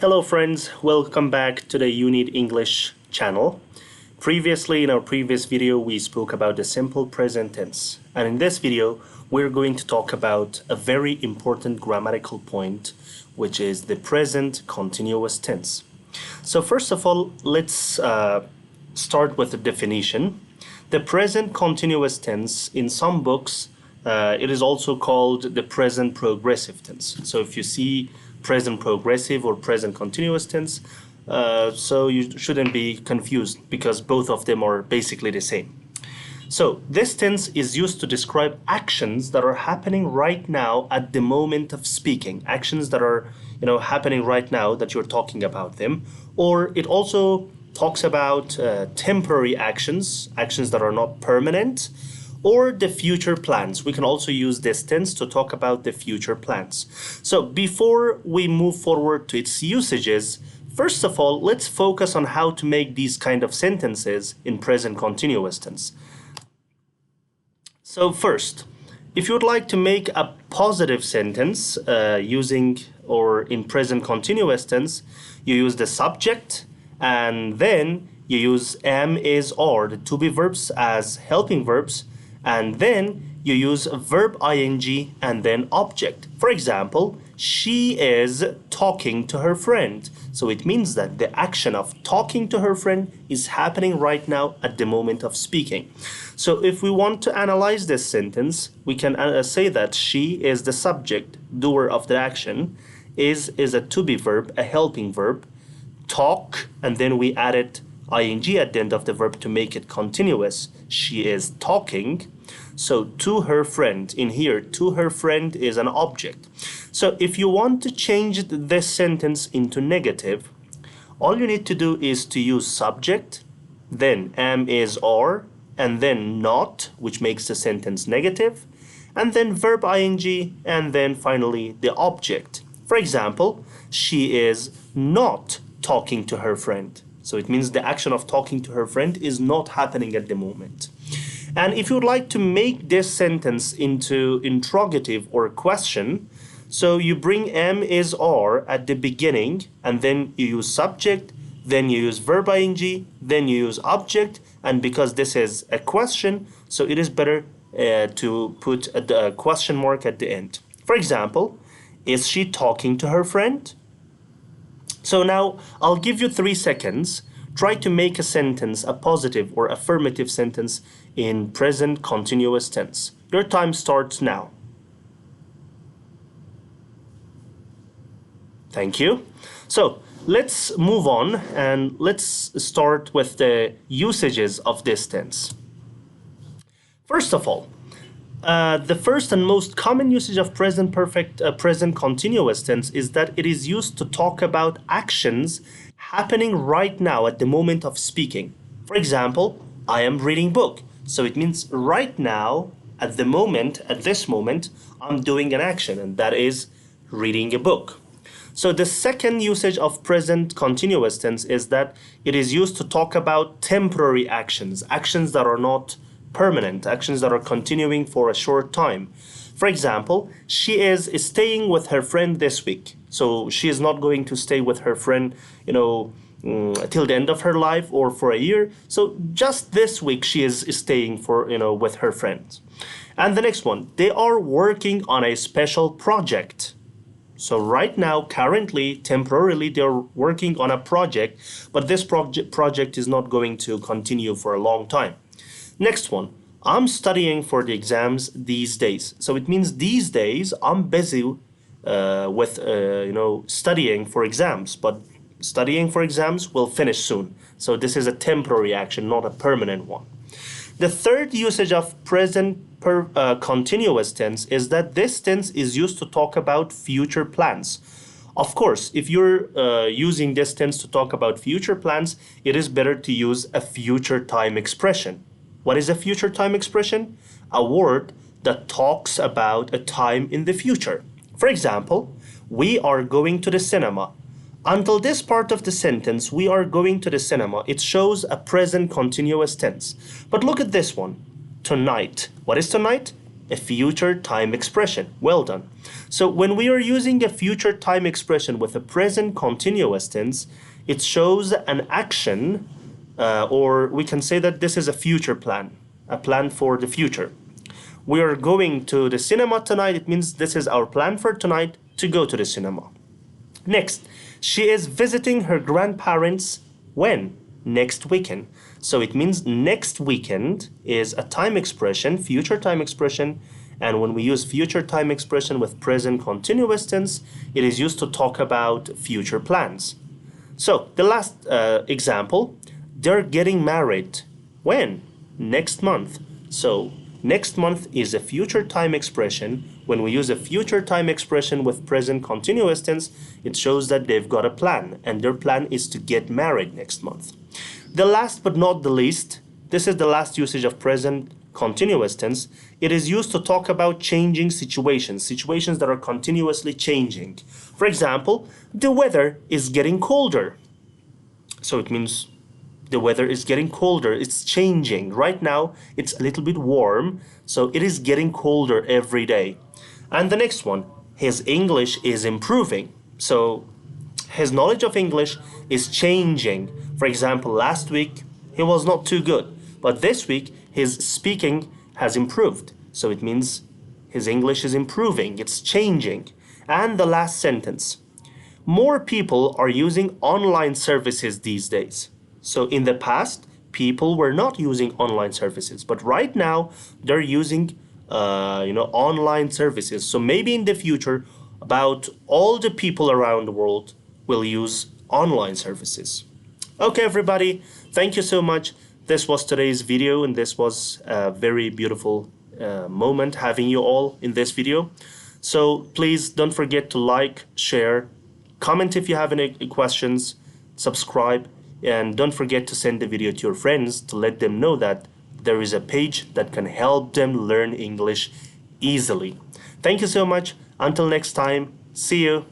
Hello friends, welcome back to the YouNeed English channel. Previously, in our previous video, we spoke about the simple present tense. And in this video, we're going to talk about a very important grammatical point, which is the present continuous tense. So first of all, let's start with the definition. The present continuous tense, in some books, it is also called the present progressive tense. So if you see present progressive or present continuous tense, so you shouldn't be confused because both of them are basically the same. So this tense is used to describe actions that are happening right now at the moment of speaking, actions that are happening right now that you're talking about them. Or it also talks about temporary actions that are not permanent, or the future plans. We can also use this tense to talk about the future plans. So before we move forward to its usages, first of all, let's focus on how to make these kind of sentences in present continuous tense. So first, if you would like to make a positive sentence using or in present continuous tense, you use the subject and then you use am, is, are, the to-be verbs as helping verbs, and then you use verb ing and then object. For example, she is talking to her friend. So it means that the action of talking to her friend is happening right now at the moment of speaking. So if we want to analyze this sentence, we can say that she is the subject, doer of the action, is a to-be verb, a helping verb, talk, and then we added ing at the end of the verb to make it continuous. She is talking. So to her friend, in here, to her friend is an object. So if you want to change this sentence into negative, all you need to do is to use subject, then am, is, are, and then not, which makes the sentence negative, and then verb ing, and then finally the object. For example, she is not talking to her friend. So it means the action of talking to her friend is not happening at the moment. And if you would like to make this sentence into interrogative or question, so you bring am, is, are at the beginning, and then you use subject, then you use verb ing, then you use object, and because this is a question, so it is better to put a question mark at the end. For example, is she talking to her friend? So now I'll give you 3 seconds. Try to make a sentence, a positive or affirmative sentence in present continuous tense. Your time starts now. Thank you. So let's move on and let's start with the usages of this tense. First of all, the first and most common usage of present perfect, present continuous tense is that it is used to talk about actions happening right now at the moment of speaking. For example, I am reading book. So it means right now, at the moment, at this moment, I'm doing an action, and that is reading a book. So the second usage of present continuous tense is that it is used to talk about temporary actions, actions that are not permanent, actions that are continuing for a short time. For example, she is staying with her friend this week. So she is not going to stay with her friend, till the end of her life or for a year. So just this week she is staying for, with her friends. And the next one, they are working on a special project. So right now, currently, temporarily, they're working on a project, but this project is not going to continue for a long time. Next one, I'm studying for the exams these days. So it means these days I'm busy with studying for exams, but studying for exams will finish soon. So this is a temporary action, not a permanent one. The third usage of present continuous tense is that this tense is used to talk about future plans. Of course, if you're using this tense to talk about future plans, it is better to use a future time expression. What is a future time expression? A word that talks about a time in the future. For example, we are going to the cinema. Until this part of the sentence, we are going to the cinema, it shows a present continuous tense. But look at this one, tonight. What is tonight? a future time expression. Well done. So when we are using a future time expression with a present continuous tense, it shows an action, or we can say that this is a future plan, a plan for the future. We are going to the cinema tonight. It means this is our plan for tonight to go to the cinema. Next, she is visiting her grandparents when? Next weekend. So it means next weekend is a time expression, future time expression, and when we use future time expression with present continuous tense, it is used to talk about future plans. So the last example, they're getting married when? Next month. So next month is a future time expression. When we use a future time expression with present continuous tense, it shows that they've got a plan, and their plan is to get married next month. The last but not the least, this is the last usage of present continuous tense. It is used to talk about changing situations, situations that are continuously changing. For example, the weather is getting colder. So it means the weather is getting colder. It's changing. Right now, it's a little bit warm, so it is getting colder every day. And the next one, his English is improving. So his knowledge of English is changing. For example, last week, he was not too good, but this week, his speaking has improved. So it means his English is improving. It's changing. And the last sentence, more people are using online services these days. So in the past, people were not using online services, but right now they're using online services. So maybe in the future, about all the people around the world will use online services. Okay, everybody, thank you so much. This was today's video, and this was a very beautiful moment having you all in this video. So please don't forget to like, share, comment if you have any questions, subscribe, and don't forget to send the video to your friends to let them know that there is a page that can help them learn English easily. Thank you so much. Until next time, see you.